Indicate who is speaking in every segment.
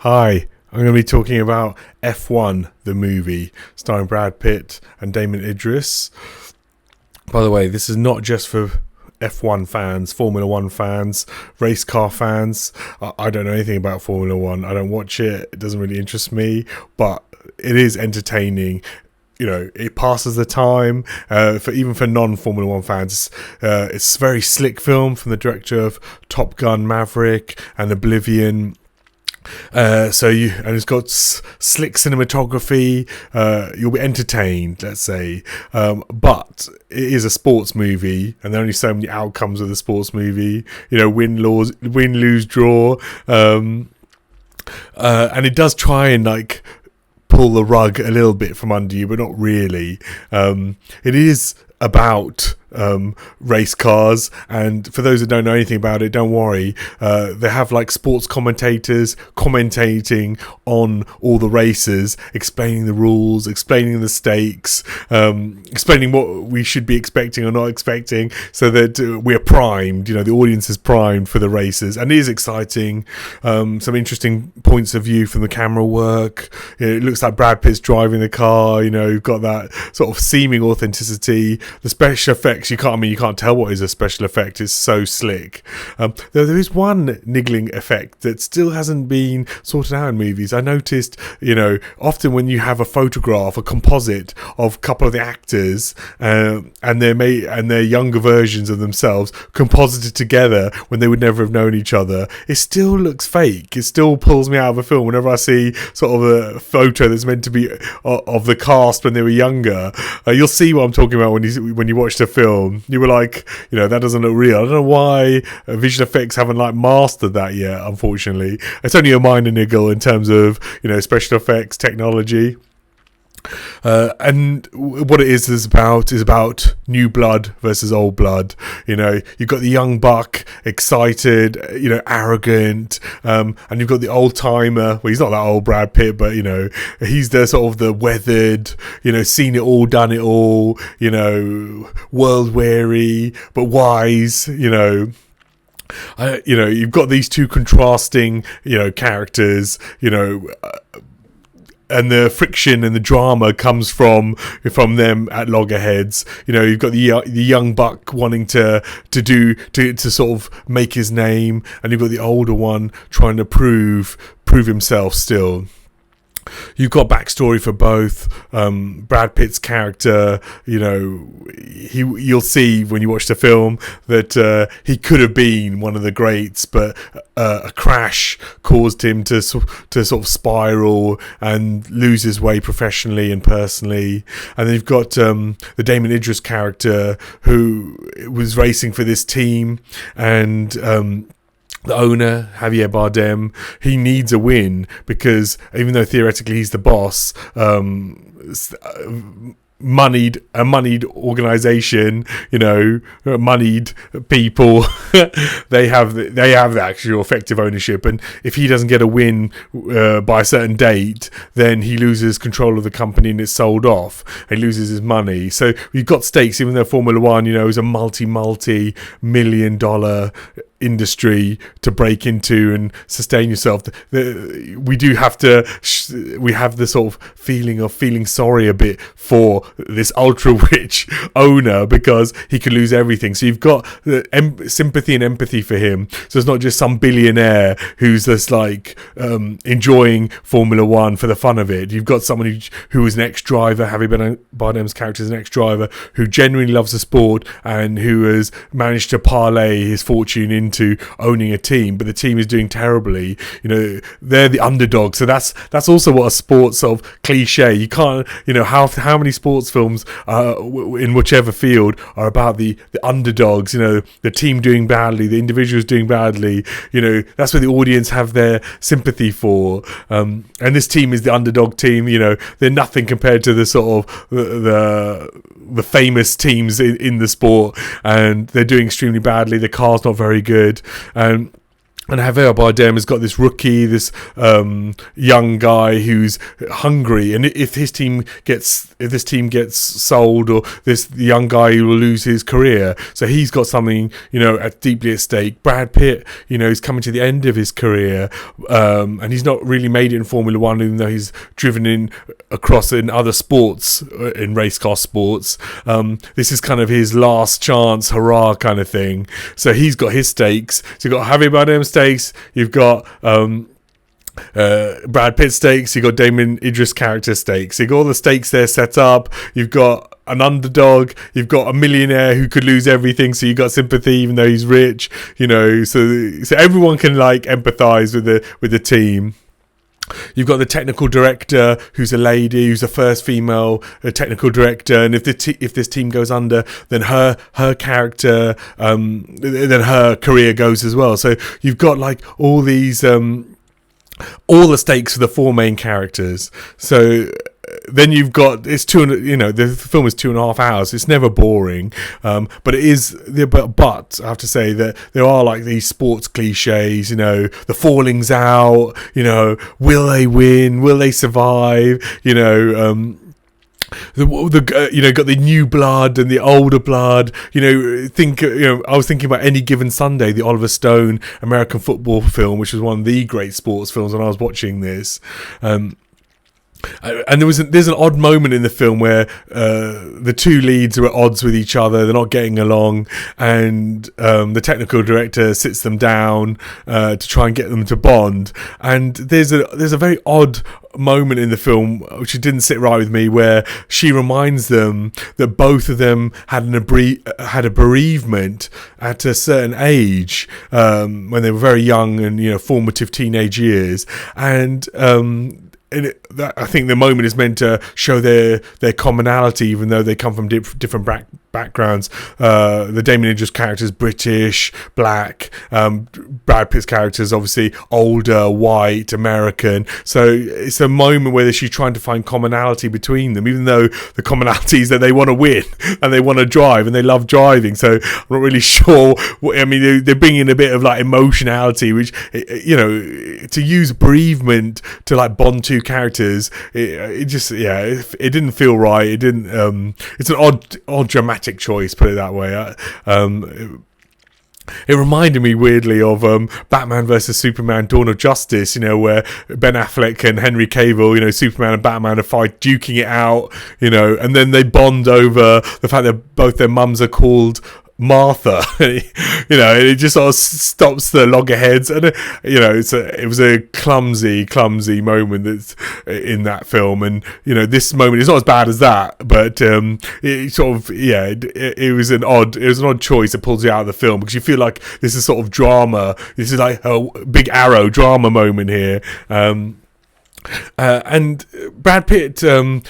Speaker 1: Hi, I'm going to be talking about F1, the movie, starring Brad Pitt and Damon Idris. By the way, this is not just for F1 fans, Formula 1 fans, race car fans. I don't know anything about Formula 1. I don't watch it. It doesn't really interest me, but it is entertaining. You know, it passes the time for non-Formula 1 fans. It's a very slick film from the director of Top Gun Maverick and Oblivion. And it's got slick cinematography. You'll be entertained, let's say, but it is a sports movie, and there are only so many outcomes of the sports movie. You know, win, lose, draw, and it does try and pull the rug a little bit from under you, but not really. It is about race cars, and for those that don't know anything about it, don't worry. They have sports commentators commentating on all the races, explaining the rules, explaining the stakes, explaining what we should be expecting or not expecting, so that we're primed. You know, the audience is primed for the races, and it is exciting. Some interesting points of view from the camera work. You know, it looks like Brad Pitt's driving the car. You know, you've got that sort of seeming authenticity. The special effects, you can't tell what is a special effect. It's so slick. There is one niggling effect that still hasn't been sorted out in movies. I noticed, often when you have a photograph, a composite of a couple of the actors, and their younger versions of themselves composited together when they would never have known each other, it still looks fake. It still pulls me out of a film whenever I see sort of a photo that's meant to be of the cast when they were younger. You'll see what I'm talking about when you watch the film. You were like, that doesn't look real. I don't know why visual effects haven't mastered that yet, unfortunately. It's only a minor niggle in terms of, special effects technology. And what it is about new blood versus old blood. You've got the young buck, excited, arrogant, and you've got the old timer. Well, he's not that old, Brad Pitt, but he's the sort of the weathered, seen it all, done it all, world weary but wise. You've got these two contrasting, characters, and the friction and the drama comes from them at loggerheads. You've got the young buck wanting to sort of make his name, and you've got the older one trying to prove himself still. You've got backstory for both. Brad Pitt's character, you'll see when you watch the film that he could have been one of the greats, but a crash caused him to sort of spiral and lose his way professionally and personally. And then you've got the Damon Idris character, who was racing for this team, and the owner, Javier Bardem, he needs a win because even though theoretically he's the boss, moneyed organization, moneyed people, they have the actual effective ownership, and if he doesn't get a win by a certain date, then he loses control of the company and it's sold off. He loses his money. So we've got stakes, even though Formula One, is a multi-million-dollar industry to break into and sustain yourself. We do have to we have the sort of feeling sorry a bit for this ultra rich owner because he could lose everything. So you've got sympathy and empathy for him. So it's not just some billionaire who's just enjoying Formula One for the fun of it. You've got someone who is an ex-driver. Javier Bardem's character is an ex-driver who genuinely loves the sport and who has managed to parlay his fortune into owning a team, but the team is doing terribly. They're the underdog. So that's also what a sports sort of cliche. You can't, how many sports films in whichever field are about the underdogs, the team doing badly, the individuals doing badly. That's where the audience have their sympathy for. And this team is the underdog team. They're nothing compared to the sort of the famous teams in the sport, and they're doing extremely badly. The car's not very good. And And Javier Bardem has got this rookie, this young guy who's hungry, and if this team gets sold, or the young guy will lose his career, so he's got something, deeply at stake. Brad Pitt, is coming to the end of his career, and he's not really made it in Formula One, even though he's driven across in other sports, in race car sports. This is kind of his last chance, hurrah kind of thing. So he's got his stakes. So you've got Javier Bardem stakes. You've got Brad Pitt stakes. You've got Damon Idris character stakes. You've got all the stakes there set up. You've got an underdog. You've got a millionaire who could lose everything, so you got sympathy even though he's rich. So everyone can empathize with the team. You've got the technical director, who's a lady, who's the first female technical director, and if this team goes under, then her character, then her career goes as well. So you've got all these, all the stakes for the four main characters. So then you've got the film is 2.5 hours. It's never boring, but it is. But I have to say that there are these sports cliches. The fallings out. Will they win? Will they survive? Got the new blood and the older blood. I was thinking about Any Given Sunday, the Oliver Stone American football film, which was one of the great sports films when I was watching this. And there's an odd moment in the film where the two leads are at odds with each other. They're not getting along, and the technical director sits them down to try and get them to bond. And there's a very odd moment in the film which didn't sit right with me, where she reminds them that both of them had a bereavement at a certain age, when they were very young and formative teenage years, and I think the moment is meant to show their commonality, even though they come from different backgrounds. The Damon Idris character is British, black. Brad Pitt's character is obviously older, white, American. So it's a moment where she's trying to find commonality between them, even though the commonality is that they want to win and they want to drive and they love driving. So I'm not really sure. They're bringing a bit of emotionality, which to use bereavement to bond two characters. It didn't feel right. It didn't. It's an odd dramatic choice, put it that way. It reminded me weirdly of Batman versus Superman: Dawn of Justice, where Ben Affleck and Henry Cavill, Superman and Batman are duking it out, and then they bond over the fact that both their mums are called Martha. It just sort of stops the loggerheads, and it was a clumsy moment that's in that film. And this moment is not as bad as that, but it sort of it was an odd choice that pulls you out of the film, because you feel like this is sort of drama. This is like a big Arrow drama moment here. And Brad Pitt, I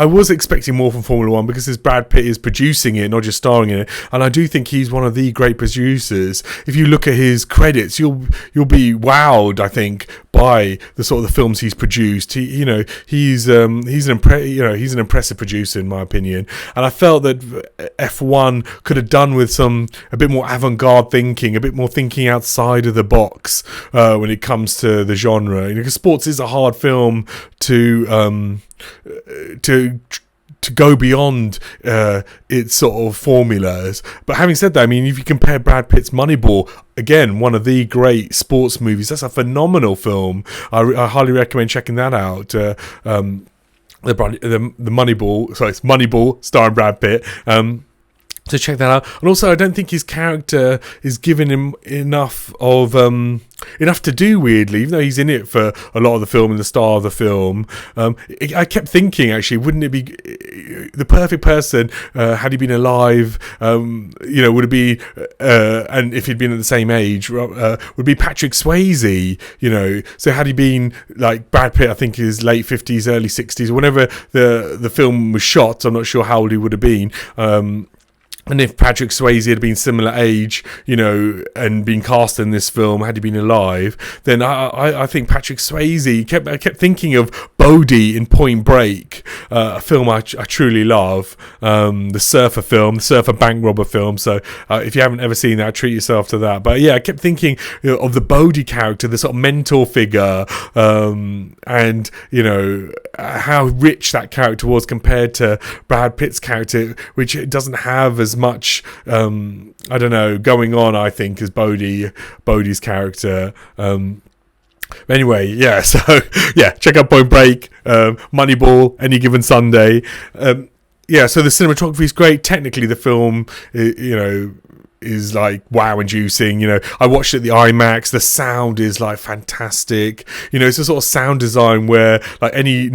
Speaker 1: was expecting more from Formula One, because Brad Pitt is producing it, not just starring in it, and I do think he's one of the great producers. If you look at his credits, you'll be wowed, I think, by the sort of the films he's produced. He's an impressive producer, in my opinion, and I felt that F1 could have done with a bit more avant-garde thinking, a bit more thinking outside of the box when it comes to the genre. Because sports is a hard film to go beyond its sort of formulas. But having said that, if you compare Brad Pitt's Moneyball, again, one of the great sports movies, that's a phenomenal film. I highly recommend checking that out. The Moneyball, sorry, it's Moneyball starring Brad Pitt. So check that out. And also, I don't think his character is giving him enough to do, weirdly, even though he's in it for a lot of the film and the star of the film. I kept thinking, actually, wouldn't it be the perfect person, had he been alive, would it be, and if he'd been at the same age, would be Patrick Swayze, so had he been like Brad Pitt, I think his late 50s, early 60s, whenever the film was shot, I'm not sure how old he would have been, and if Patrick Swayze had been similar age, and been cast in this film, had he been alive, then I think Patrick Swayze, I kept thinking of Bodhi in Point Break, a film I truly love, the surfer bank robber film. So if you haven't ever seen that, treat yourself to that. But yeah, I kept thinking of the Bodhi character, the sort of mentor figure, and how rich that character was compared to Brad Pitt's character, which doesn't have as much going on, I think, as Bodhi's character. Anyway, yeah, so yeah, check out Point Break, Moneyball, Any Given Sunday. Yeah, so the cinematography is great. Technically, the film, is like wow inducing. I watched it at the IMAX. The sound is like fantastic. It's a sort of sound design where like any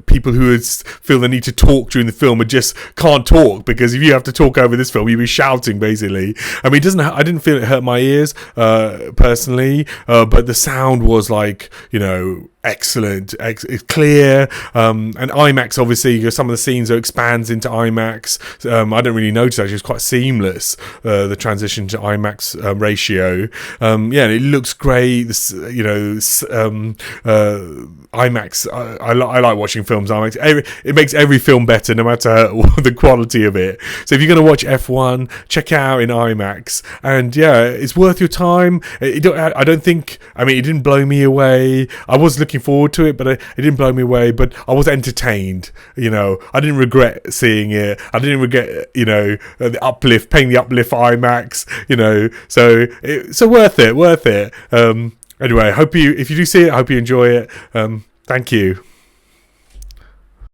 Speaker 1: people who feel the need to talk during the film just can't talk, because if you have to talk over this film, you'll be shouting basically. I mean, I didn't feel it hurt my ears personally, but the sound was like excellent. It's clear, and IMAX obviously, some of the scenes expands into IMAX. I don't really notice actually. It's quite seamless, the transition to IMAX ratio. And it looks great. IMAX. I like watching films IMAX. It makes every film better, no matter the quality of it. So if you're going to watch F1, check it out in IMAX, and it's worth your time. I don't think. I mean, it didn't blow me away. I was looking forward to it, but it didn't blow me away. But I was entertained. I didn't regret seeing it. I didn't regret the uplift, paying the uplift for IMAX. So worth it. Anyway, if you do see it, I hope you enjoy it. Thank you.